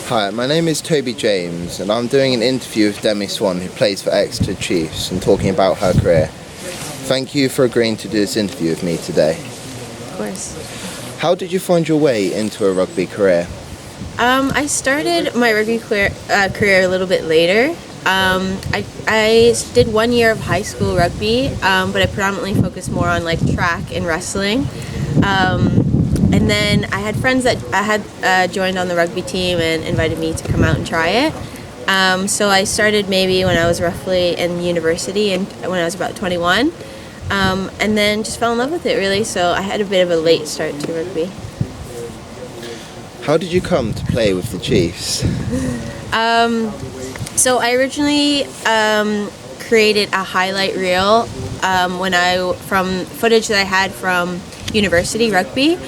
Hi, my name is Toby James and I'm doing an interview with Demi Swann, who plays for Exeter Chiefs, and talking about her career. Thank you for agreeing to do this interview with me today. Of course. How did you find your way into a rugby career? I started my rugby career a little bit later. I did 1 year of high school rugby, but I predominantly focused more on like track and wrestling. And then I had friends that I had joined on the rugby team and invited me to come out and try it. So I started maybe when I was roughly in university and when I was about 21. And then just fell in love with it really, so I had a bit of a late start to rugby. How did you come to play with the Chiefs? So I originally created a highlight reel from footage that I had from university rugby,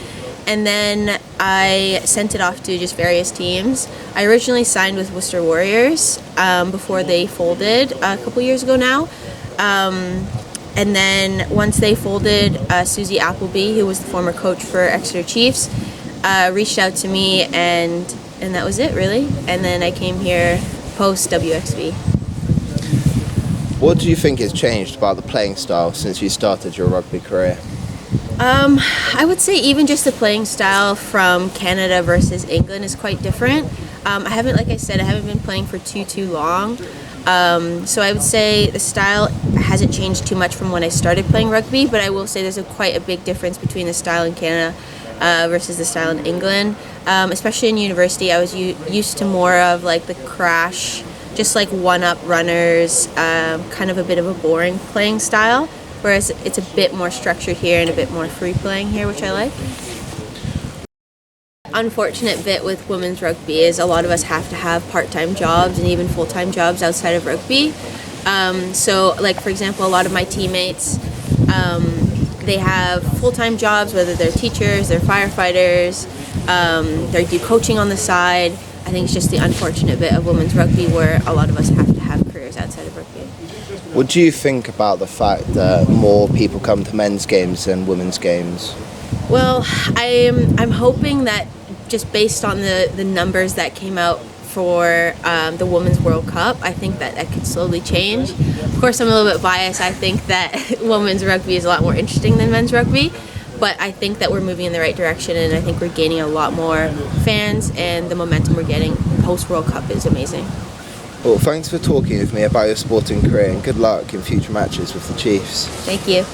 and then I sent it off to just various teams. I originally signed with Worcester Warriors before they folded a couple years ago now. And then once they folded, Susie Appleby, who was the former coach for Exeter Chiefs, reached out to me, and that was it really. And then I came here post WXV. What do you think has changed about the playing style since you started your rugby career? I would say even just the playing style from Canada versus England is quite different. Like I said, I haven't been playing for too long. So I would say the style hasn't changed too much from when I started playing rugby, but I will say there's quite a big difference between the style in Canada versus the style in England. Especially in university, I was used to more of like the crash, just like one-up runners, kind of a bit of a boring playing style, whereas it's a bit more structured here and a bit more free playing here, which I like. Unfortunate bit with women's rugby is a lot of us have to have part-time jobs and even full-time jobs outside of rugby. So like for example, a lot of my teammates, they have full-time jobs, whether they're teachers, they're firefighters, they do coaching on the side. I think it's just the unfortunate bit of women's rugby where a lot of us have to have careers outside of rugby. What do you think about the fact that more people come to men's games than women's games? Well, I'm hoping that just based on the numbers that came out for the Women's World Cup, I think that could slowly change. Of course, I'm a little bit biased. I think that women's rugby is a lot more interesting than men's rugby, but I think that we're moving in the right direction, and I think we're gaining a lot more fans, and the momentum we're getting post-World Cup is amazing. Well, thanks for talking with me about your sporting career, and good luck in future matches with the Chiefs. Thank you.